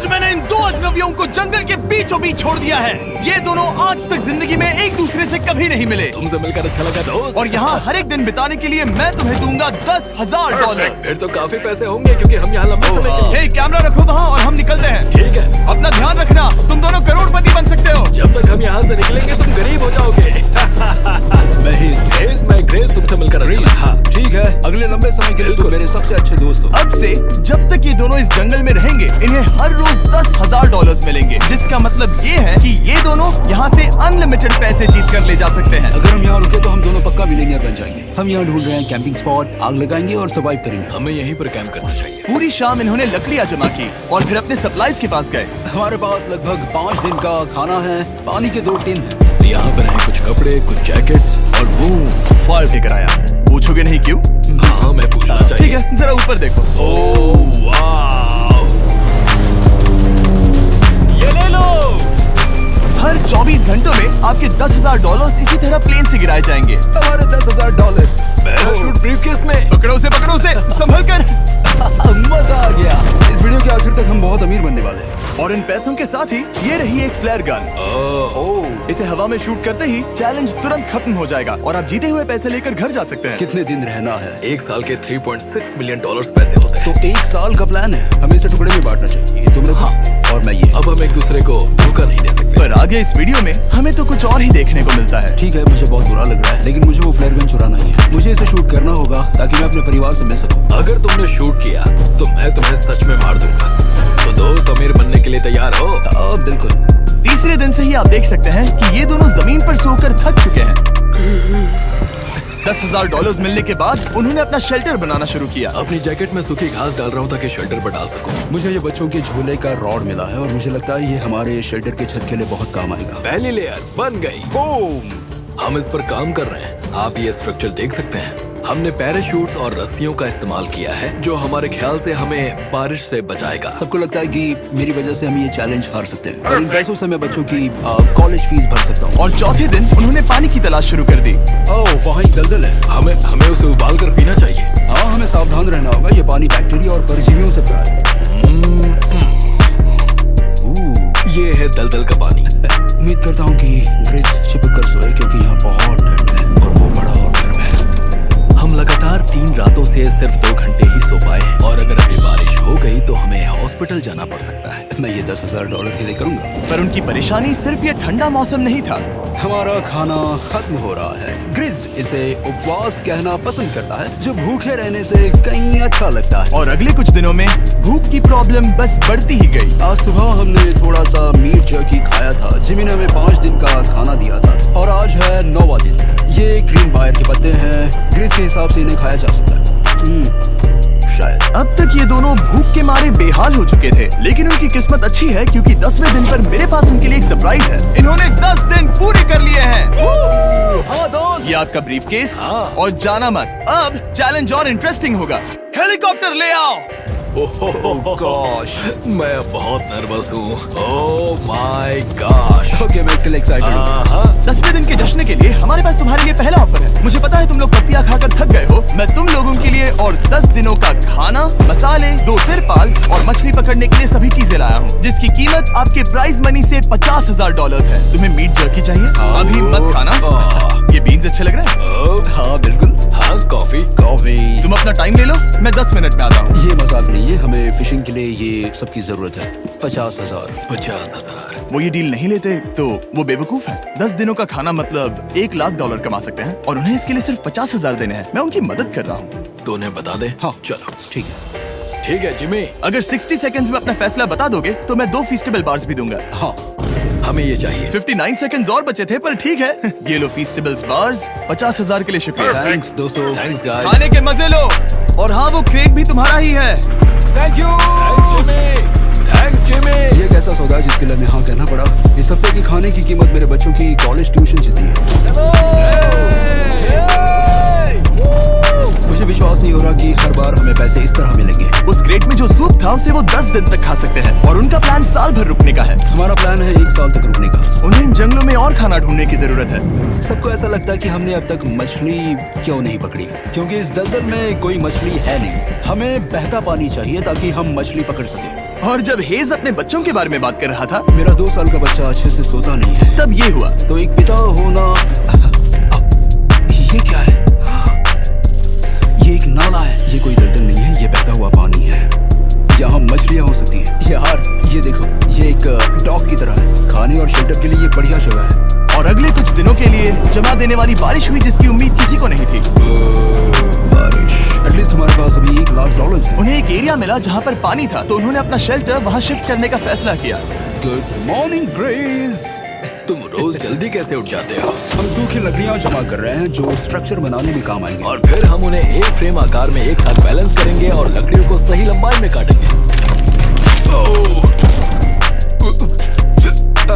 आज मैंने इन दो अजनबियों को जंगल के बीचों बीच छोड़ दिया है। ये दोनों आज तक जिंदगी में एक दूसरे से कभी नहीं मिले। तुमसे मिलकर अच्छा लगा दोस्त। और यहाँ हर एक दिन बिताने के लिए मैं तुम्हें दूंगा $10,000। फिर तो काफी पैसे होंगे क्योंकि हम यहाँ लंबे समय के लिए। कैमरा रखो वहाँ और हम निकलते हैं। ठीक है। अपना ध्यान रखना, तुम दोनों करोड़पति बन सकते हो। जब तक हम यहाँ से निकलेंगे तुम गरीब हो जाओगे। मैं ग्रेस तुमसे मिलकर अच्छा लगा। हाँ ठीक है, अगले लंबे समय के लिए तुम मेरे सबसे अच्छे दोस्त हो। अब से जब तक ये दोनों इस जंगल में रहेंगे इन्हें हर रोज $10,000 मिलेंगे, जिसका मतलब ये है कि ये दोनों यहाँ से अनलिमिटेड पैसे जीत कर ले जा सकते हैं। अगर हम यहाँ रुके तो हम दोनों पक्का मिलेनियर बन जाएंगे। हम यहाँ ढूंढ रहे हैं कैंपिंग स्पॉट, आग लगाएंगे और सर्वाइव करेंगे। हमें यहीं पर कैंप करना चाहिए। पूरी शाम इन्होंने लकड़ियाँ जमा की और फिर अपने सप्लाईज के पास गए। हमारे पास लगभग 5 दिन का खाना है, पानी के 2 टिन हैं। यहाँ पर हैं कुछ कपड़े, कुछ जैकेट्स और बूम। फायर से कराया। पूछोगे नहीं क्यों? हाँ मैं पूछना चाहिए। ठीक है, जरा ऊपर देखो। ओह वाह, ये ले लो। हर 24 घंटों में आपके $10,000 इसी तरह प्लेन से गिराए जाएंगे। हमारे $10,000। पैराशूट ब्रीफकेस में। पकड़ो से संभल कर। मजा आ गया। इस वीडियो के आखिर तक हम बहुत अमीर बनने वाले हैं। और इन पैसों के साथ ही ये रही एक फ्लेयर गन। ओह, इसे हवा में शूट करते ही चैलेंज तुरंत खत्म हो जाएगा और आप जीते हुए पैसे लेकर घर जा सकते हैं। कितने दिन रहना है? 1 साल के $3.6 मिलियन पैसे होते हैं। तो 1 साल का प्लान है। हमें इसे टुकड़े में बांटना चाहिए। ये तुम रखो और मैं ये। अब हम एक दूसरे को धोखा नहीं दे सकते। पर आगे इस वीडियो में हमें तो कुछ और ही देखने को मिलता है। ठीक है, मुझे बहुत बुरा लग रहा है, लेकिन मुझे वो फ्लेयर गन चुराना ही है। मुझे इसे शूट करना होगा ताकि मैं अपने परिवार से मिल सकूं। अगर तुमने शूट किया तो मैं तुम्हें सच में मार दूंगा। तो दोस्त अमीर बनने के लिए तैयार हो? बिल्कुल। तीसरे दिन से ही आप देख सकते हैं कि ये दोनों जमीन पर सोकर थक चुके हैं। $10,000 मिलने के बाद उन्होंने अपना शेल्टर बनाना शुरू किया। अपनी जैकेट में सूखी घास डाल रहा हूँ ताकि शेल्टर पर डाल सकूं। मुझे ये बच्चों के झूले का रॉड मिला है और मुझे लगता है ये हमारे शेल्टर के छत के लिए बहुत काम आएगा। पहली लेयर बन गई। बूम! हम इस पर काम कर रहे हैं। आप ये स्ट्रक्चर देख सकते हैं। हमने पैराशूट्स और रस्सियों का इस्तेमाल किया है जो हमारे ख्याल से हमें बारिश से बचाएगा। सबको लगता है कि मेरी वजह से हम ये चैलेंज हार सकते हैं, और इन पैसों से मैं बच्चों की कॉलेज फीस भर सकता हूँ। और चौथे दिन उन्होंने पानी की तलाश शुरू कर दी। ओह, वहाँ एक दलदल है। हमें उसे उबाल कर पीना चाहिए। हाँ, हमें सावधान रहना होगा। ये पानी बैक्टीरिया और परजीवियों से भरा है। ये है दलदल का पानी। उम्मीद करता हूँ कि ग्रेस चिपक कर सोए क्योंकि यहाँ बहुत ठंड है और वो बड़ा और गर्म है। हम लगातार 3 रातों से सिर्फ 2 घंटे ही सो पाए हैं और अगर अभी बारिश हो गई तो हमें हॉस्पिटल जाना पड़ सकता है। मैं ये $10,000 के लिए करूंगा। पर उनकी परेशानी सिर्फ ये ठंडा मौसम नहीं था। हमारा खाना खत्म हो रहा है। ग्रिज इसे उपवास कहना पसंद करता है, जो भूखे रहने से कहीं अच्छा लगता है। और अगले कुछ दिनों में भूख की प्रॉब्लम बस बढ़ती ही गई। आज सुबह हमने थोड़ा सा मीट जर्की खाया था। जिमी ने हमें 5 दिन का खाना दिया था और आज है 9वां दिन। ये ग्रीन बायर के पत्ते हैं। ग्रिज के हिसाब से इन्हें खाया जा सकता है। शायद। अब तक ये दोनों भूख के मारे बेहाल हो चुके थे, लेकिन उनकी किस्मत अच्छी है क्योंकि 10वें दिन पर मेरे पास उनके लिए एक सरप्राइज है। इन्होंने 10 दिन पूरे कर लिए हैं। हाँ दोस्त, ये आपका ब्रीफकेस। हाँ। और जाना मत, अब चैलेंज और इंटरेस्टिंग होगा। हेलीकॉप्टर ले आओ। गॉश, मैं बहुत नर्वस हूँ। Oh my gosh. ओके, मैं इसके लिए एक्साइटेड हूँ। 10वें दिन के जश्न के लिए हमारे पास तुम्हारे लिए पहला ऑफर है। मुझे पता है तुम लोग पत्तियां खाकर थक गए हो। मैं तुम लोगों के लिए और 10 दिनों का खाना, मसाले, 2 तिरपाल और मछली पकड़ने के लिए सभी चीजें लाया हूँ, जिसकी कीमत आपके प्राइज मनी से $50,000 है। तुम्हें मीट जर्की चाहिए? अभी मत खाना। ये बीन्स अच्छे लग रहे हैं। हाँ बिल्कुल। हाँ, कॉफी। तुम अपना टाइम ले लो, मैं 10 मिनट में आता हूँ। ये मजाक नहीं है, हमें फिशिंग के लिए ये सबकी जरूरत है। 50,000। 50,000। वो ये डील नहीं लेते तो वो बेवकूफ है। 10 दिनों का खाना मतलब $1,00,000 कमा सकते हैं और उन्हें इसके लिए सिर्फ 50,000 देने हैं। मैं उनकी मदद कर रहा हूँ। तो उन्हें बता दे। हाँ चलो ठीक है। ठीक है जिमी। अगर 60 सेकंड्स में अपना फैसला बता दोगे तो मैं 2 फीस्टेबल बार्स भी दूंगा। हाँ, हमें ये चाहिए। 59 सेकंड्स और बचे थे, पर ठीक है। ये लो फीस्टेबल्स बार्स। 50,000 के लिए शुक्रिया। थैंक्स दोस्तों। Thanks guys. खाने के मजे लो। और हाँ, वो क्रेक भी तुम्हारा ही है। Thank you. Thanks Jimmy. ये कैसा सौदा है जिसके लिए हमें हाँ कहना पड़ा। इस हफ्ते की खाने की कीमत मेरे बच्चों की कॉलेज ट्यूशन जितनी है। मुझे विश्वास नहीं हो रहा कि हर बार हमें पैसे इस तरह मिलेंगे। उस क्रेट में जो सूप था उसे वो 10 दिन तक खा सकते हैं और उनका प्लान साल भर रुकने का है। हमारा प्लान है 1 साल तक रुकने का। उन्हें इन जंगलों में और खाना ढूंढने की जरूरत है। सबको ऐसा लगता है कि हमने अब तक मछली क्यों नहीं पकड़ी, क्योंकि इस दलदल में कोई मछली है नहीं। हमें बहता पानी चाहिए ताकि हम मछली पकड़ सकें। और जब हेज अपने बच्चों के बारे में बात कर रहा था, मेरा 2 साल का बच्चा अच्छे से सोता नहीं है। तब ये हुआ। तो एक पिता होना, ये क्या है? ये एक नाला है। ये कोई दलदल नहीं है, ये बहता हुआ पानी है। यहाँ मछलियाँ हो सकती हैं। यार ये देखो, ये एक डॉक की तरह है। खाने और शेल्टर के लिए ये बढ़िया जगह है। और अगले कुछ दिनों के लिए जमा देने वाली बारिश हुई जिसकी उम्मीद किसी को नहीं थी। बारिश। एटलीस्ट हमारे पास अभी $1,00,000 है। उन्हें एक एरिया मिला जहाँ पर पानी था, तो उन्होंने अपना शेल्टर वहाँ शिफ्ट करने का फैसला किया। Good morning grace. तुम रोज जल्दी कैसे उठ जाते हो? हम सूखी लकड़ियाँ जमा कर रहे हैं जो स्ट्रक्चर बनाने में काम आएंगे। और फिर हम उन्हें एक फ्रेम आकार में एक साथ बैलेंस करेंगे और लकड़ियों को सही लंबाई में काटेंगे।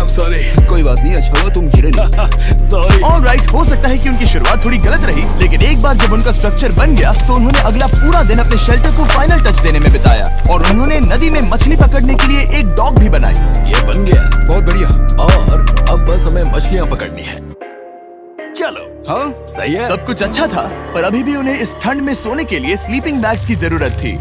सॉरी। कोई बात नहीं, अच्छा हुआ तुम गिरे नहीं। सॉरी। ऑलराइट, हो सकता है कि उनकी शुरुआत थोड़ी गलत रही, लेकिन एक बार जब उनका स्ट्रक्चर बन गया तो उन्होंने अगला पूरा दिन अपने शेल्टर को फाइनल टच देने में बिताया। और उन्होंने नदी में मछली पकड़ने के लिए एक डॉक भी बनाई। ये बन गया। बहुत बढ़िया। और अब बस हमें मछलियाँ पकड़नी है। चलो। हाँ सही है। सब कुछ अच्छा था, पर अभी भी उन्हें इस ठंड में सोने के लिए स्लीपिंग बैग्स की जरूरत थी।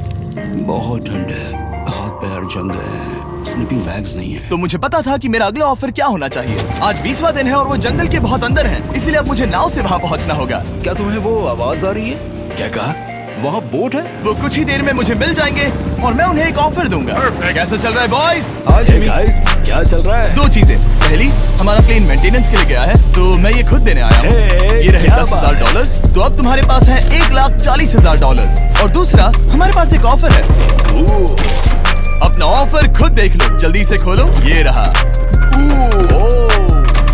बहुत ठंड है, हाथ पैर जम गए हैं, स्लीपिंग बैग्स नहीं है। तो मुझे पता था कि मेरा अगला ऑफर क्या होना चाहिए। आज 20वां दिन है और वो जंगल के बहुत अंदर है, इसलिए अब मुझे नाव से वहाँ पहुँचना होगा। क्या तुम्हें वो आवाज आ रही है? क्या कहा? वहाँ बोट है। वो कुछ ही देर में मुझे मिल जाएंगे और मैं उन्हें एक ऑफर दूंगा। कैसा चल रहा है बॉयज? आज Hey guys, क्या चल रहा है? 2 चीजें। पहली, हमारा प्लेन मेंटेनेंस के लिए गया है, तो मैं ये खुद देने आया हूँ। Hey, ये रहे क्या $10,000, तो अब तुम्हारे पास है $1,40,000। और दूसरा, हमारे पास एक ऑफर है। अपना ऑफर खुद देख लो, जल्दी से खोलो। ये रहा।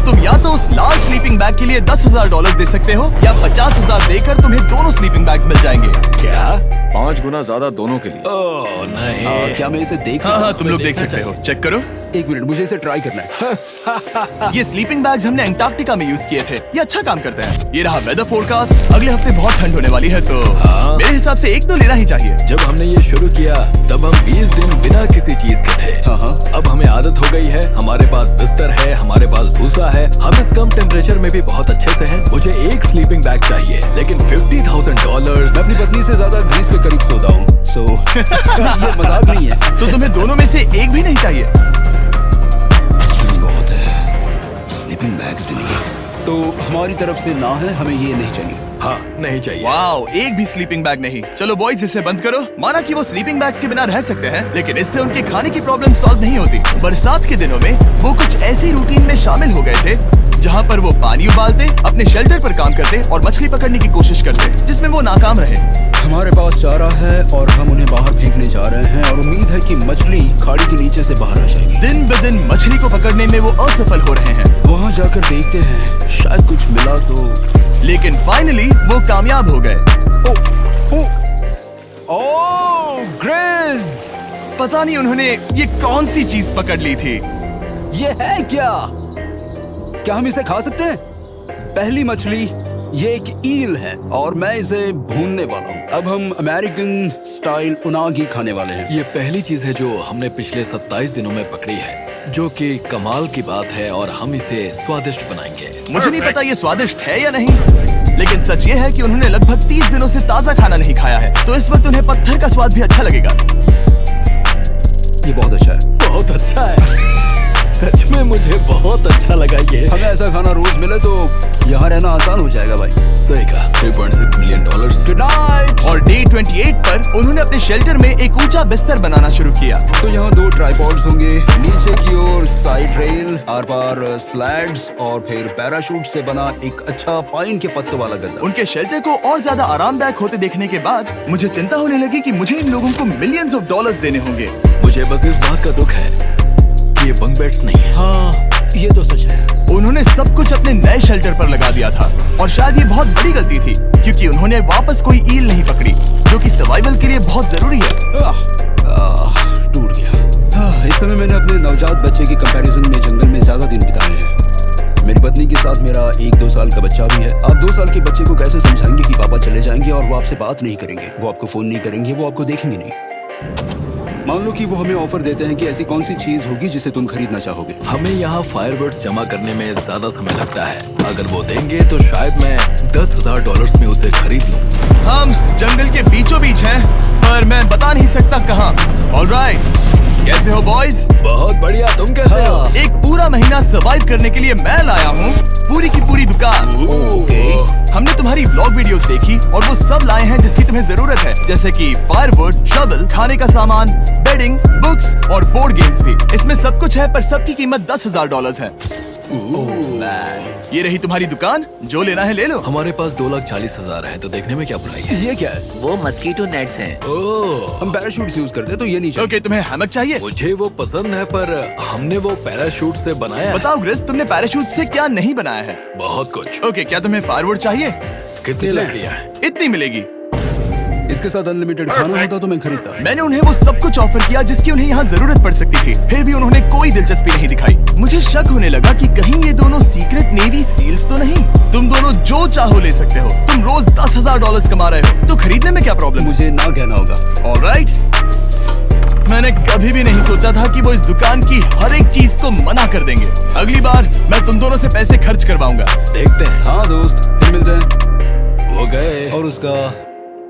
तुम या तो उस लाल स्लीपिंग बैग के लिए $10,000 दे सकते हो, या 50,000 देकर तुम्हें दोनों स्लीपिंग बैग्स मिल जाएंगे। क्या? 5 गुना ज्यादा दोनों के लिए। ओह नहीं। क्या मैं इसे देख हाँ सकता हाँ, हूँ? तुम लोग देख देखना सकते हो। चाहिए। चेक करो। एक मिनट, मुझे इसे ट्राई करना है। ये स्लीपिंग बैग्स हमने अंटार्कटिका में यूज किए थे। ये अच्छा काम करते हैं। ये रहा वेदर फोरकास्ट। अगले हफ्ते बहुत ठंड होने वाली है, तो हाँ। मेरे हिसाब से एक तो लेना ही चाहिए। जब हमने ये शुरू किया तब हम 20 दिन बिना किसी चीज के थे। हाँ। अब हमें आदत हो गई है। हमारे पास बिस्तर है, हमारे पास भूसा है, हम इस कम टेम्परेचर में भी बहुत अच्छे से हैं। मुझे एक स्लीपिंग बैग चाहिए, लेकिन $50,000। मैं अपनी पत्नी से ज्यादा ग्रीस के करीब सोता हूँ, सो ये मजाक नहीं है। तो तुम्हें दोनों में से एक भी नहीं चाहिए? बहुत है, स्लीपिंग बैग्स भी नहीं। तो हमारी तरफ से ना है, हमें ये नहीं चाहिए। हाँ, नहीं चाहिए। वाओ, एक भी स्लीपिंग बैग नहीं। चलो बॉयज, इसे बंद करो। माना कि वो स्लीपिंग बैग्स के बिना रह सकते हैं, लेकिन इससे उनके खाने की प्रॉब्लम सॉल्व नहीं होती। बरसात के दिनों में वो कुछ ऐसी रूटीन में शामिल हो गए थे जहाँ पर वो पानी उबालते, अपने शेल्टर पर काम करते और मछली पकड़ने की कोशिश करते, जिसमें वो नाकाम रहे। हमारे पास चारा है और हम उन्हें बाहर फेंकने जा रहे हैं और उम्मीद है कि मछली खाड़ी के नीचे से बाहर आ जाएगी। दिन ब दिन मछली को पकड़ने में वो असफल हो रहे हैं, वहाँ जाकर देखते हैं, शायद कुछ मिला तो। लेकिन फाइनली वो कामयाब हो गए। ओह ग्रेस, पता नहीं उन्होंने ये कौन सी चीज पकड़ ली थी। ये है क्या? क्या हम इसे खा सकते हैं? पहली मछली, ये एक ईल है और मैं इसे भूनने वाला हूँ। अब हम अमेरिकन स्टाइल उनागी खाने वाले हैं। ये पहली चीज है जो हमने पिछले 27 दिनों में पकड़ी है, जो कि कमाल की बात है और हम इसे स्वादिष्ट बनाएंगे। मुझे नहीं पता ये स्वादिष्ट है या नहीं, लेकिन सच ये है कि उन्होंने लगभग 30 दिनों से ताजा खाना नहीं खाया है, तो इस वक्त उन्हें पत्थर का स्वाद भी अच्छा लगेगा। ये बहुत अच्छा है। बहुत अच्छा है। सच में मुझे बहुत अच्छा लगा ये। हमें ऐसा खाना रोज मिले तो यहाँ रहना आसान हो जाएगा भाई। सही कहा। $3.6 मिलियन। Good night. और डे 28 पर उन्होंने अपने शेल्टर में एक ऊंचा बिस्तर बनाना शुरू किया। तो यहाँ 2 ट्राइपॉड्स होंगे, नीचे की ओर side rail, are par slides और फिर पैराशूट से बना एक अच्छा पाइन के पत्तों वाला गद्दा। उनके शेल्टर को और ज्यादा आरामदायक होते देखने के बाद मुझे चिंता होने लगी कि मुझे इन लोगों को मिलियंस ऑफ डॉलर्स देने होंगे। मुझे बस इस बात का दुख है कि ये बंक बेड्स नहीं है। हाँ, ये तो सच है। उन्होंने सब कुछ अपने नए शेल्टर पर लगा दिया था, और शायद ये बहुत बड़ी गलती थी, क्योंकि उन्होंने वापस कोई ईल नहीं पकड़ी, जो कि सर्वाइवल के लिए बहुत जरूरी है। टूट गया। इस समय मैंने अपने नवजात बच्चे के कंपैरिजन में जंगल में ज्यादा दिन बिताए हैं। मेरी पत्नी के साथ मेरा 1-2 साल का बच्चा भी है। आप 2 साल के बच्चे को कैसे समझाएंगे कि पापा चले जाएंगे और वो आपसे बात नहीं करेंगे, वो आपको फोन नहीं करेंगे, वो आपको देखेंगे नहीं। मान लो कि वो हमें ऑफर देते हैं कि ऐसी कौन सी चीज होगी जिसे तुम खरीदना चाहोगे। हमें यहाँ फायरवर्ड्स जमा करने में ज्यादा समय लगता है। अगर वो देंगे तो शायद मैं $10,000 में उसे खरीद लूं। हम जंगल के बीचों बीच हैं, पर मैं बता नहीं सकता कहाँ। ऑलराइट, कैसे हो बॉयज? बहुत बढ़िया, तुम कैसे हो? एक पूरा महीना सर्वाइव करने के लिए मैं लाया हूँ पूरी की पूरी दुकान। हमने तुम्हारी व्लॉग वीडियोस देखी और वो सब लाए हैं जिसकी तुम्हें जरूरत है, जैसे कि फायरवुड, शवल, खाने का सामान, बेडिंग, बुक्स और बोर्ड गेम्स भी। इसमें सब कुछ है पर सबकी कीमत $10,000 है। ये रही तुम्हारी दुकान, जो लेना है ले लो। हमारे पास 2,40,000 है, तो देखने में क्या बुराई है? ये क्या है? वो मस्कीटो नेट्स हैं। ओह, हम पैराशूट यूज करते हैं तो ये नहीं चाहिए। ओके, तुम्हें हैमक चाहिए? मुझे वो पसंद है पर हमने वो पैराशूट से बनाया है। बताओ ग्रिस, तुमने पैराशूट से क्या नहीं बनाया है? बहुत कुछ। ओके, क्या तुम्हें फायरवुड चाहिए? कितनी लकड़ियाँ हैं? इतनी मिलेगी। इसके साथ अनलिमिटेड खाना होता तो मैं खरीदता। मैंने उन्हें वो सब कुछ ऑफर किया जिसकी उन्हें यहाँ जरूरत पड़ सकती थी, फिर भी उन्होंने कोई दिलचस्पी नहीं दिखाई। मुझे शक होने लगा कि कहीं ये दोनों सीक्रेट नेवी सील्स तो नहीं। तुम दोनों जो चाहो ले सकते हो, तुम रोज $10,000 कमा रहे हो, तो खरीदने में क्या प्रॉब्लम? मुझे ना कहना होगा। ऑलराइट। मैंने कभी भी नहीं सोचा था कि वो इस दुकान की हर एक चीज को मना कर देंगे। अगली बार मैं तुम दोनों से पैसे खर्च करवाऊंगा। देखते हैं। हाँ दोस्त, फिर मिलते हैं। वो गए। और उसका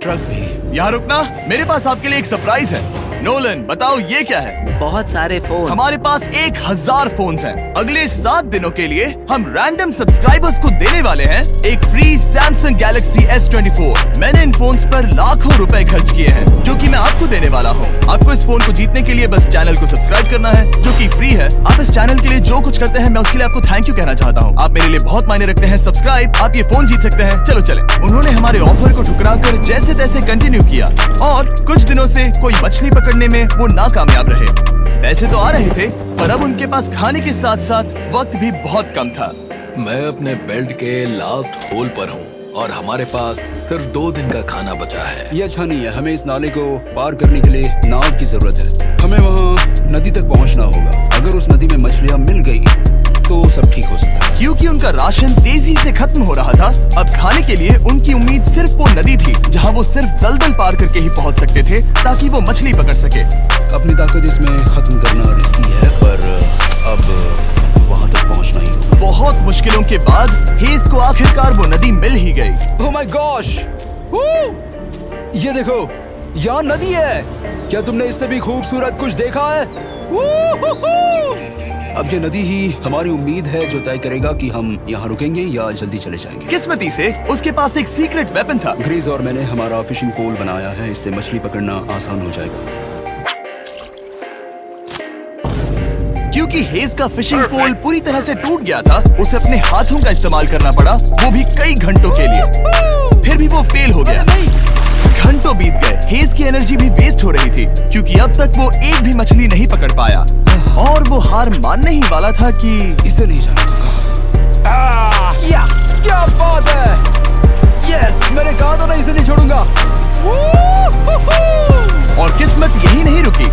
ट्रक भी। यहाँ रुकना, मेरे पास आपके लिए एक सरप्राइज है। नोलन, बताओ ये क्या है? बहुत सारे फोन। हमारे पास 1,000 फोन्स हैं। अगले 7 दिनों के लिए हम रैंडम सब्सक्राइबर्स को देने वाले हैं एक फ्री सैमसंग गैलेक्सी S24। मैंने इन फोन्स पर लाखों रुपए खर्च किए हैं, जो कि मैं आपको देने वाला हूँ। आपको इस फोन को जीतने के लिए बस चैनल को सब्सक्राइब करना है, जो कि फ्री है। आप इस चैनल के लिए जो कुछ करते हैं, मैं उसके लिए आपको थैंक यू कहना चाहता हूँ। आप मेरे लिए बहुत मायने रखते हैं। सब्सक्राइब, आप ये फोन जीत सकते हैं। चलो चले। उन्होंने हमारे ऑफर को ठुकरा कर जैसे तैसे कंटिन्यू किया और कुछ दिनों से कोई मछली पकड़ने में वो नाकामयाब रहे। पैसे तो आ रहे थे, पर अब उनके पास खाने के साथ साथ वक्त भी बहुत कम था। मैं अपने बेल्ट के लास्ट होल पर हूँ और हमारे पास सिर्फ 2 दिन का खाना बचा है। ये अच्छा नहीं है। हमें इस नाले को पार करने के लिए नाव की जरूरत है। हमें वहाँ नदी तक पहुँचना होगा। अगर उस नदी में मछलियाँ मिल गई तो सब ठीक हो सकता है। क्योंकि उनका राशन तेजी से खत्म हो रहा था, अब खाने के लिए उनकी उम्मीद सिर्फ वो नदी थी, जहाँ वो सिर्फ दलदल पार करके ही पहुँच सकते थे ताकि वो मछली पकड़ सके। अपनी ताकत इसमें खत्म करना रिस्की है, पर अब वहाँ तक पहुँचना ही होगा। बहुत मुश्किलों के बाद हेज को आखिरकार वो नदी मिल ही गई। Oh my gosh! ये देखो, यहाँ नदी है। क्या तुमने इससे भी खूबसूरत कुछ देखा है? अब ये नदी ही हमारी उम्मीद है जो तय करेगा कि हम यहाँ रुकेंगे या जल्दी चले जाएंगे। किस्मती से उसके पास एक सीक्रेट वेपन था। ग्रीज और मैंने हमारा फिशिंग पोल बनाया है, इससे मछली पकड़ना आसान हो जाएगा। क्योंकि हेज का फिशिंग पोल पूरी तरह से टूट गया था, उसे अपने हाथों का इस्तेमाल करना पड़ा, वो भी कई घंटों के लिए। फिर भी वो फेल हो गया। घंटों बीत गए, हेज की एनर्जी भी वेस्ट हो रही थी, क्योंकि अब तक वो एक भी मछली नहीं पकड़ पाया और वो हार मानने ही वाला था कि इसे नहीं जाना था। क्या बात है! यस, मैंने कहा था ना इसे नहीं छोड़ूंगा। और किस्मत यही नहीं रुकी।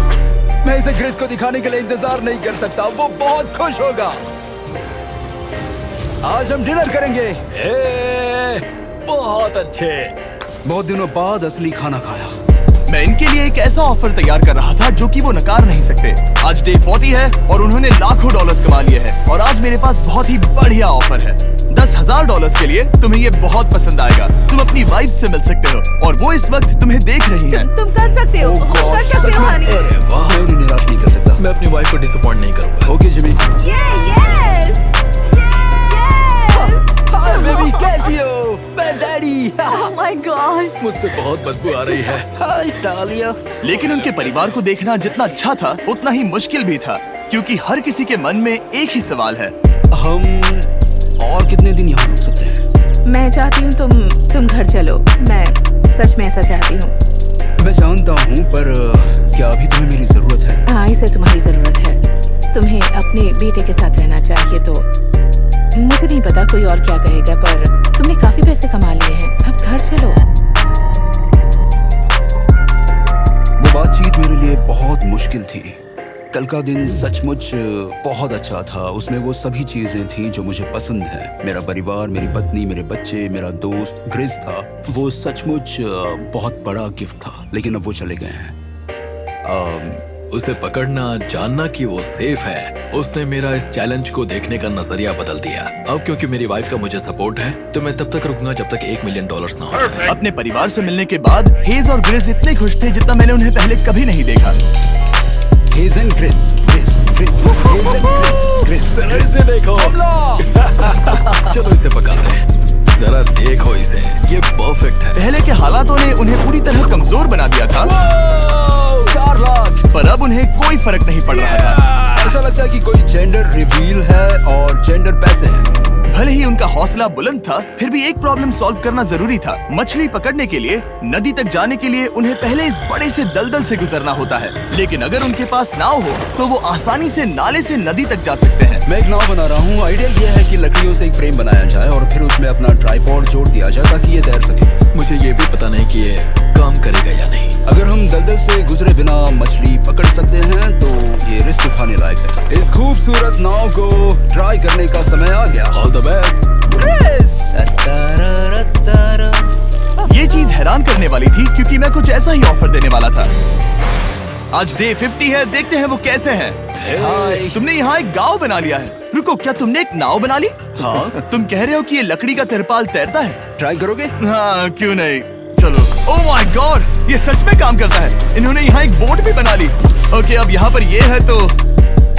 मैं इसे ग्रेस को दिखाने के लिए इंतजार नहीं कर सकता, वो बहुत खुश होगा। आज हम डिनर करेंगे। बहुत अच्छे। बहुत दिनों बाद असली खाना खाया। मैं इनके लिए एक ऐसा ऑफर तैयार कर रहा था जो कि वो नकार नहीं सकते। आज डे 40 है और उन्होंने लाखों डॉलर्स कमा लिए हैं और आज मेरे पास बहुत ही बढ़िया ऑफर है। $10,000 के लिए तुम्हें ये बहुत पसंद आएगा। तुम अपनी वाइफ से मिल सकते हो और वो इस वक्त तुम्हें देख रही हैं। तुम कर सकते हो, कर सकते हो हनी। अरे वाह, मैं उन्हें निराश नहीं कर सकता। मैं अपनी वाइफ को डिसअपॉइंट नहीं करूंगा। Okay Jimmy. Yes hi baby, कैसी हो? मैं डैडी। Oh my gosh. मुझसे बहुत बदबू आ रही है। हाय डालिया। लेकिन उनके परिवार को देखना जितना अच्छा था उतना ही मुश्किल भी था, क्योंकि हर किसी के मन में एक ही सवाल है। हम और कितने दिन यहाँ रुक सकते हैं? मैं चाहती हूँ तुम घर चलो। मैं सच में ऐसा चाहती हूँ। मैं जानता हूँ, पर क्या अभी तुम्हें मेरी जरूरत है? हाँ, इसे तुम्हारी जरूरत है। तुम्हें अपने बेटे के साथ रहना चाहिए। तो मुझे नहीं पता कोई और क्या कहेगा, पर तुमने काफी पैसे कमा लिए हैं, अब घर चलो। वो बातचीत मेरे लिए बहुत मुश्किल थी। कल का दिन सचमुच बहुत अच्छा था। उसमें वो सभी चीजें थी जो मुझे पसंद है। मेरा परिवार, मेरी पत्नी, मेरे बच्चे, मेरा दोस्त ग्रिस था। वो सचमुच बहुत बड़ा गिफ्ट था, लेकिन अब वो चले गए हैं। उसे पकड़ना, जानना कि वो सेफ है, उसने मेरा इस चैलेंज को देखने का नजरिया बदल दिया। अब क्योंकि मेरी वाइफ का मुझे सपोर्ट है, तो मैं तब तक रुकूंगा जब तक $1 मिलियन ना हो जाए। अपने परिवार से मिलने के बाद हेज और ग्रेस इतने खुश थे जितना मैंने उन्हें पहले कभी नहीं देखा। हेज एंड ग्रिस, ग्रिस, ग्रिस, हेज एंड ग्रिस, ग्रिस, जरा इसे देखो। चलो इसे पकाते हैं। जरा देखो इसे, ये परफेक्ट है। पहले के हालातों ने उन्हें पूरी तरह कमजोर बना दिया था, 4 लाख। पर अब उन्हें कोई फर्क नहीं पड़ रहा था। ऐसा लगता है कि कोई जेंडर रिवील है और जेंडर पैसे हैं। भले ही उनका हौसला बुलंद था, फिर भी एक प्रॉब्लम सॉल्व करना जरूरी था। मछली पकड़ने के लिए नदी तक जाने के लिए उन्हें पहले इस बड़े से दलदल से गुजरना होता है, लेकिन अगर उनके पास नाव हो तो वो आसानी से नाले से नदी तक जा सकते हैं। मैं एक नाव बना रहा हूँ। आइडिया ये है कि लकड़ियों से एक फ्रेम बनाया जाए और फिर उसमें अपना ट्राइपॉड जोड़ दिया जाए ताकि ये तैर सके। मुझे ये भी पता नहीं कि ये काम करेगा या नहीं। अगर हम दलदल से गुजरे बिना मछली पकड़ सकते हैं तो ये रिस्क उठाने लायक है। इस खूबसूरत नाव को ट्राई करने का समय आ गया। All the best. ये चीज हैरान करने वाली थी क्योंकि मैं कुछ ऐसा ही ऑफर देने वाला था। आज डे 50 है, देखते हैं वो कैसे हैं। हाय। तुमने यहाँ एक गांव बना लिया है। रुको, क्या तुमने एक नाव बना ली? हाँ। तुम कह रहे हो कि ये लकड़ी का तिरपाल तैरता है? ट्राई करोगे? हाँ, क्यों नहीं। चलो। ओह माय गॉड, ये सच में काम करता है। इन्होंने यहाँ एक बोट भी बना ली। ओके, अब यहाँ पर ये है तो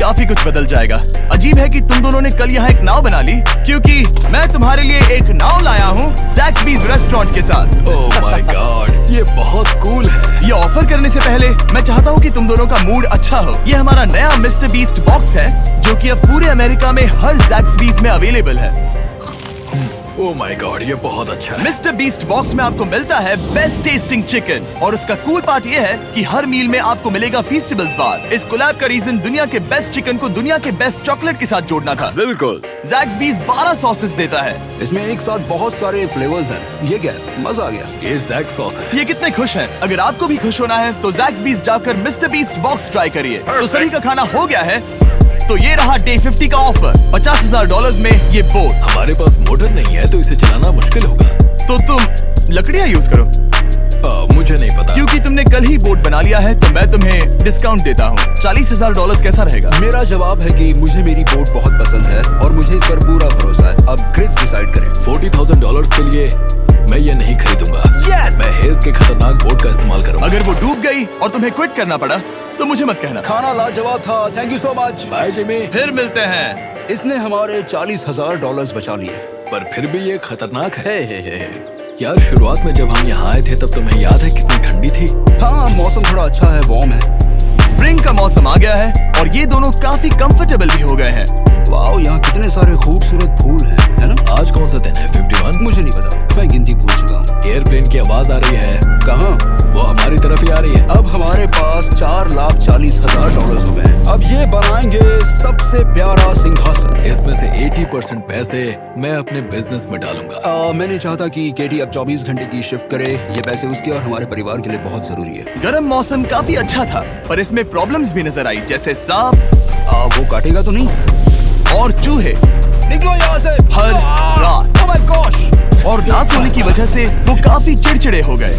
काफी कुछ बदल जाएगा। अजीब है कि तुम दोनों ने कल यहाँ एक नाव बना ली, क्योंकि मैं तुम्हारे लिए एक नाव लाया हूँ ज़ैक्सबीज़ रेस्टोरेंट के साथ। ओह माय गॉड, ये बहुत कूल है। ये ऑफर करने से पहले मैं चाहता हूँ कि तुम दोनों का मूड अच्छा हो। ये हमारा नया मिस्टर बीस्ट बॉक्स है, जो कि अब पूरे अमेरिका में हर ज़ैक्सबीज़ में अवेलेबल है। ओह माय गॉड, ये बहुत अच्छा है। मिस्टर बीस्ट बॉक्स में आपको मिलता है बेस्ट टेस्टिंग चिकन, और उसका कूल पार्ट ये है कि हर मील में आपको मिलेगा फीस्टेबल्स बार। इस कोलैब का रीजन दुनिया के बेस्ट चिकन को दुनिया के बेस्ट चॉकलेट के साथ जोड़ना था। बिल्कुल। ज़ैक्सबीज़ 12 सॉसेस देता है। इसमें एक साथ बहुत सारे फ्लेवर्स हैं। ये क्या है? मजा आ गया। ये जैक सॉस है। ये कितने खुश हैं। अगर आपको भी खुश होना है तो ज़ैक्सबीज़ जाकर मिस्टर बीस्ट बॉक्स ट्राई करिए। तो सभी का खाना हो गया है, तो ये रहा डे 50 का ऑफर। $50,000 में ये बोट। हमारे पास मोटर नहीं है तो इसे चलाना मुश्किल होगा। तो तुम लकड़ियाँ यूज करो। मुझे नहीं पता। क्योंकि तुमने कल ही बोट बना लिया है तो मैं तुम्हें डिस्काउंट देता हूँ। $40,000 कैसा रहेगा? मेरा जवाब है कि मुझे मेरी बोट बहुत पसंद है और मुझे इस पर पूरा भरोसा है। अब ग्रिस डिसाइड करें। $40,000 के लिए मैं ये नहीं खरीदूंगा। Yes! मैं हेज के खतरनाक बोट का इस्तेमाल करूंगा। अगर वो डूब गई और तुम्हें क्विट करना पड़ा तो मुझे मत कहना। खाना लाजवाब था। Thank you so much. Bye Jimmy. फिर मिलते हैं। इसने हमारे $40,000 बचा लिए। पर फिर भी ये खतरनाक है। हे। यार, शुरुआत में जब हम यहाँ आए थे तब तुम्हें याद है कितनी ठंडी थी? हाँ, मौसम थोड़ा अच्छा है, वार्म है। स्प्रिंग का मौसम आ गया है और ये दोनों काफी कंफर्टेबल भी हो गए हैं। वाओ, यहाँ कितने सारे खूबसूरत फूल हैं, है ना? आज कौन सा दिन है? 51? मुझे नहीं पता, मैं गिनती भूल चुका हूँ। एयरप्लेन की आवाज आ रही है। कहाँ? वो हमारी तरफ ही आ रही है। अब हमारे पास $4,40,000 हो गए हैं। अब ये बनाएंगे सबसे प्यारा सिंहासन। इसमें से 80% पैसे मैं अपने बिजनेस में डालूंगा। मैं नहीं चाहता कि केटी अब 24 घंटे की शिफ्ट करे। ये पैसे उसके और हमारे परिवार के लिए बहुत जरूरी है। गर्म मौसम काफी अच्छा था, पर इसमें प्रॉब्लम्स भी नजर आई, जैसे सांप वो काटेगा तो नहीं? और चूहे निकलो यहाँ से। हर रात। Oh my gosh! और ना सोने की वजह से वो काफी चिड़चिड़े हो गए।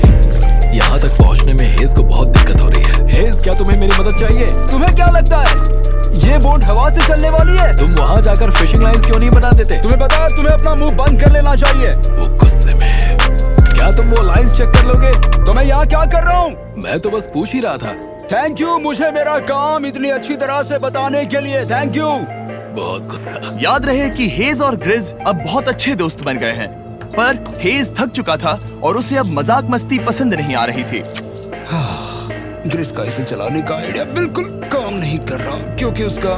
यहाँ तक पहुँचने में हेज को बहुत दिक्कत हो रही है। हेज, क्या तुम्हें मेरी मदद चाहिए? तुम्हें क्या लगता है ये बोट हवा से चलने वाली है? तुम वहाँ जाकर फिशिंग लाइन क्यों नहीं बना देते? तुम्हें पता है तुम्हें अपना मुंह बंद कर लेना चाहिए। वो गुस्से में है। क्या तुम वो लाइंस चेक कर लोगे? तो मैं यहाँ क्या कर रहा हूँ? मैं तो बस पूछ ही रहा था। थैंक यू मुझे मेरा काम इतनी अच्छी तरह से बताने के लिए। Thank you. बहुत गुस्सा। याद रहे कि हेज और ग्रिज अब बहुत अच्छे दोस्त बन गए हैं, पर हेज थक चुका था और उसे अब मजाक मस्ती पसंद नहीं आ रही थी। ग्रिस का इसे चलाने का आइडिया बिल्कुल काम नहीं कर रहा क्योंकि उसका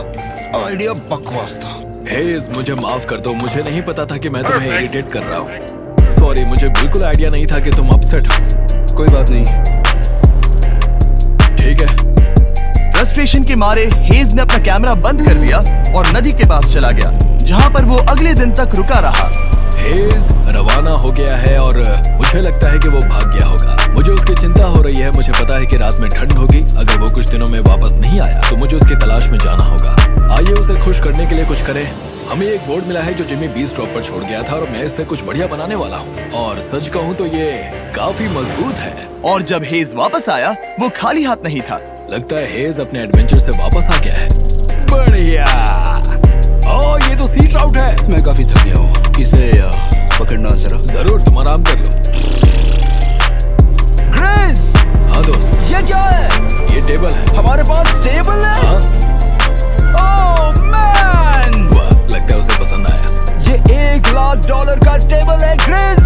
आइडिया बकवास था। हेज, मुझे माफ कर दो। मुझे नहीं पता था कि मैं तुम्हें इरिटेट कर रहा हूँ। सॉरी, मुझे बिल्कुल आइडिया नहीं था कि तुम अपसेट हो। कोई बात नहीं। ठीक है। फ्रस्ट्रेशन के मारे हेज ने अपना कैमरा बंद कर दिया और नदी के पास चला गया, जहाँ पर वो अगले दिन तक रुका रहा। हेज रवाना हो गया है और मुझे लगता है कि वो भाग गया होगा। मुझे उसकी चिंता हो रही है। मुझे पता है कि रात में ठंड होगी। अगर वो कुछ दिनों में वापस नहीं आया तो मुझे उसकी तलाश में जाना होगा। आइए उसे खुश करने के लिए कुछ करें। हमें एक बोर्ड मिला है जो जिमी बीस्ट ड्रॉप पर छोड़ गया था और मैं इससे कुछ बढ़िया बनाने वाला हूँ। और सच कहूँ तो ये काफी मजबूत है। और जब हेज वापस आया वो खाली हाथ नहीं था। लगता है हेज अपने एडवेंचर से वापस आ गया है। बढ़िया। ओह, ये तो सी ट्राउट है। मैं काफी थक गया हूँ। इसे पकड़ना जरा। जरूर, तुम आराम कर लो। ग्रिस, हाँ दोस्त, ये क्या है? ये टेबल है। हमारे पास टेबल है? हाँ, ओह मैन, वाह, लगता है उसे पसंद आया। ये $1 लाख का टेबल है ग्रिस।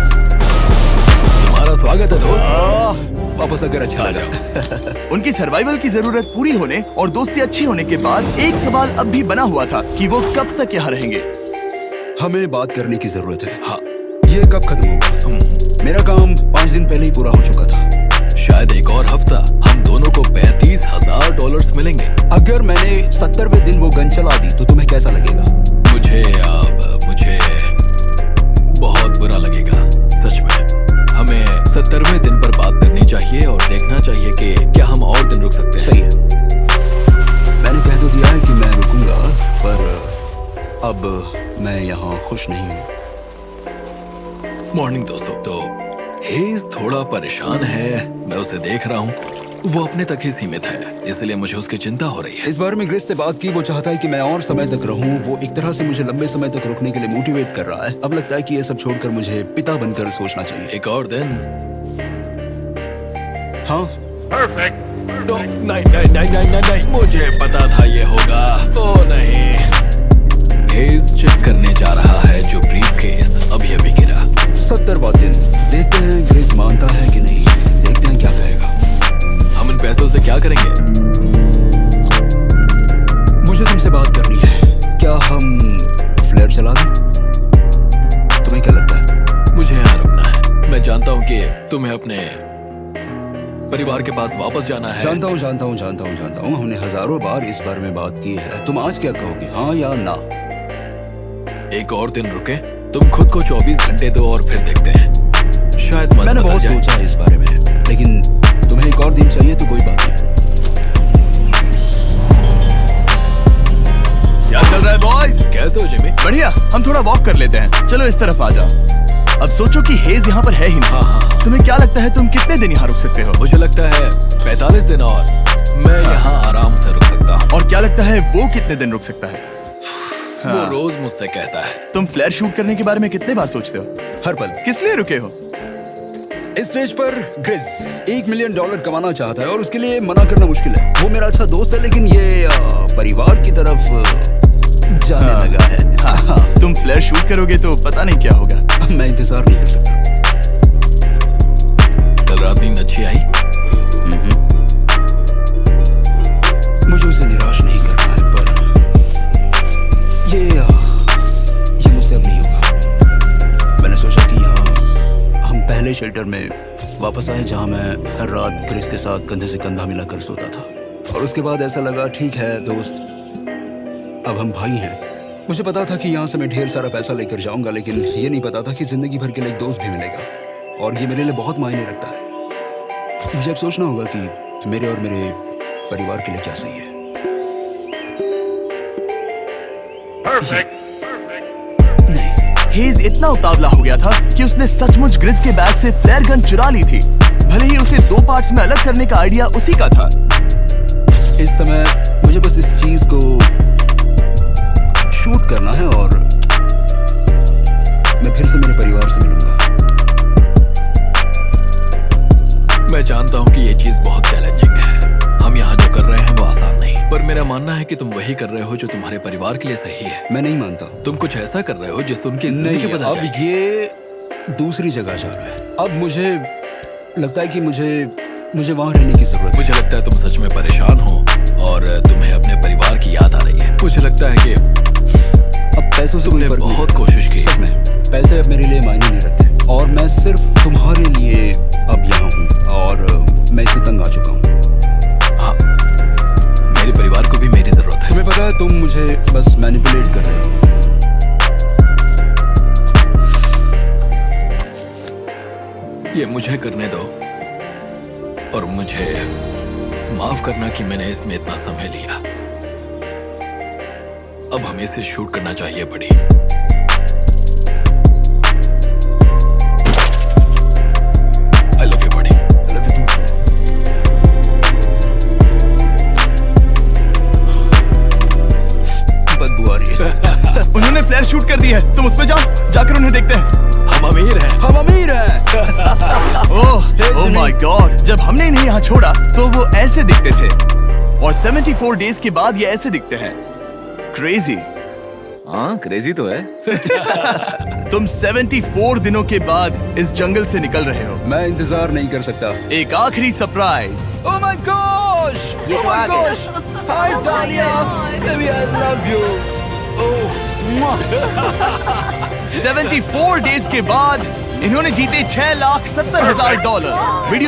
तुम्हारा स्वागत है दोस्त। वापस अगर अच्छा आ जाओ। उनकी सर्वाइवल की जरूरत पूरी होने और दोस्ती अच्छी होने के बाद एक सवाल अब भी बना हुआ था कि वो कब तक यहाँ रहेंगे। हमें बात करने की जरूरत है। हाँ, ये कब खत्म होगा? मेरा काम 5 दिन पहले ही पूरा हो चुका था। शायद एक और हफ्ता। हम दोनों को $35,000 मिलेंगे। अगर मैंने 70वें दिन वो गन चला दी तो तुम्हें कैसा लगेगा? मुझे बहुत बुरा लगेगा, सच में। हमें 70वें दिन पर बात करनी चाहिए और देखना चाहिए कि क्या हम और दिन रुक सकते हैं। सही है, मैंने कह तो दिया है कि मैं रुकूंगा, पर अब मैं यहाँ खुश नहीं हूँ। मॉर्निंग दोस्तों। तो हेज थोड़ा परेशान है, मैं उसे देख रहा हूँ। वो अपने तक ही सीमित है, इसलिए मुझे उसकी चिंता हो रही है। इस बार में ग्रिस से बात की, वो चाहता है कि मैं और समय तक रहूं। वो एक तरह से मुझे लंबे समय तक रुकने के लिए मोटिवेट कर रहा है। अब लगता है कि ये सब छोड़कर मुझे पिता बनकर सोचना चाहिए। एक और दिन। हाँ, नहीं, मुझे पता था ये होगा। ओ नहीं, हेज चेक करने जा रहा है जो ब्रीफकेस अभी गिरा। 70वां दिन। देखते हैं ग्रिस मानता है कि नहीं, देखते हैं क्या कहेगा। हम इन पैसों से क्या करेंगे? मुझे तुमसे बात करनी है। क्या हम फ्लेयर चला दें? तुम्हें क्या लगता है? मुझे यहाँ रुकना है। मैं जानता हूँ कि तुम्हें अपने परिवार के पास वापस जाना है। जानता हूँ। हमने हजारों बार इस बारे में बात की है। तुम आज क्या कहोगे, हाँ या ना? एक और दिन रुके। तुम खुद को 24 घंटे दो और फिर देखते हैं। शायद मन मैंने बदल बहुत जाए। सोचा है इस बारे में, लेकिन तुम्हें एक और दिन चाहिए तो कोई बात नहीं। क्या चल रहा है बॉयज? कैसे हो जिमी? बढ़िया, हम थोड़ा वॉक कर लेते हैं। चलो इस तरफ आ जाओ। अब सोचो कि हेज यहाँ पर है ही नहीं। हाँ। तुम्हें क्या लगता है तुम कितने दिन यहाँ रुक सकते हो? मुझे लगता है 45 दिन और मैं यहाँ आराम से रुक सकता हूँ। और क्या लगता है वो कितने दिन रुक सकता है? वो रोज मुझसे कहता है। तुम फ्लेयर शूट करने के बारे में कितने बार सोचते हो? हर पल। किस लिए रुके हो? इस स्टेज पर ग्रिस $1 मिलियन कमाना चाहता है और उसके लिए मना करना मुश्किल है। वो मेरा अच्छा दोस्त है, लेकिन ये परिवार की तरफ जाने लगा है। हाँ। तुम फ्लेयर शूट करोगे तो पता नहीं क्या होगा। मैं इंतजार नहीं कर सकता। कल रात नींद अच्छी आई? मुझे उसे निराश नहीं करना है, पर ये मुझसे अब नहीं होगा। मैंने सोचा कि हम पहले शेल्टर में वापस आए जहां मैं हर रात ग्रिस के साथ कंधे से कंधा मिलाकर सोता था। और उसके बाद ऐसा लगा, ठीक है दोस्त, अब हम भाई हैं। मुझे पता था कि यहाँ से मैं ढेर सारा पैसा लेकर जाऊंगा, लेकिन ये नहीं पता था कि जिंदगी भर के लिए एक दोस्त भी मिलेगा। और ये मेरे लिए बहुत मायने रखता है। मुझे अब सोचना होगा कि मेरे और मेरे परिवार के लिए क्या सही है। हेज इतना उतावला हो गया था कि उसने सचमुच ग्रिस के बैग से फ्लेयर गन चुरा ली थी। भले ही उसे 2 पार्ट्स में अलग करने का आइडिया उसी का था। इस समय मुझे बस इस चीज को शूट करना है और मैं फिर से मेरे परिवार से मिलूंगा। मैं जानता हूँ कि ये चीज बहुत चैलेंजिंग है। हम यहाँ जो कर रहे हैं वो आसान नहीं, पर मेरा मानना है कि तुम वही कर रहे हो जो तुम्हारे परिवार के लिए सही है। मैं नहीं मानता। तुम कुछ ऐसा कर रहे हो जिससे उनकी जिंदगी नहीं, बदल अब जाएगी। ये दूसरी जगह जा रहा है। अब मुझे लगता है कि मुझे वहां रहने की जरूरत है। मुझे लगता है तुम सच में परेशान हो और तुम्हें अपने परिवार की याद आ रही है। मुझे लगता है कि अब पैसों से कोई तुमने फर्क नहीं बहुत कोशिश की। सच में पैसे अब मेरे लिए मायने नहीं रखते और मैं सिर्फ तुम्हारे लिए अब यहाँ हूँ और मैं इससे तंग आ चुका हूँ। हाँ, मेरे परिवार को भी मेरी जरूरत है। तुम्हें पता है, तुम मुझे बस मैनिपुलेट कर रहे हो। ये मुझे करने दो और मुझे माफ करना कि मैंने इसमें इतना समय लिया। अब हमें इसे शूट करना चाहिए बड़ी। आई लव यू बड़ी। बदबू आ रही है। उन्होंने फ्लेयर शूट कर दी है। तुम उसमें जाओ, जाकर उन्हें देखते हैं। हम अमीर हैं। हम अमीर हैं। ओह माय गॉड, जब हमने इन्हें यहाँ छोड़ा तो वो ऐसे दिखते थे और 74 डेज के बाद ये ऐसे दिखते हैं। क्रेजी। हाँ क्रेजी तो है। तुम 74 दिनों के बाद इस जंगल से निकल रहे हो। मैं इंतजार नहीं कर सकता। एक आखिरी सरप्राइज। Oh my gosh! ये Oh तो my आ गया। gosh! Hi Dahlia! Baby, I love you. Oh, mwah. 74 days के बाद इन्होंने जीते $6,70,000। वीडियो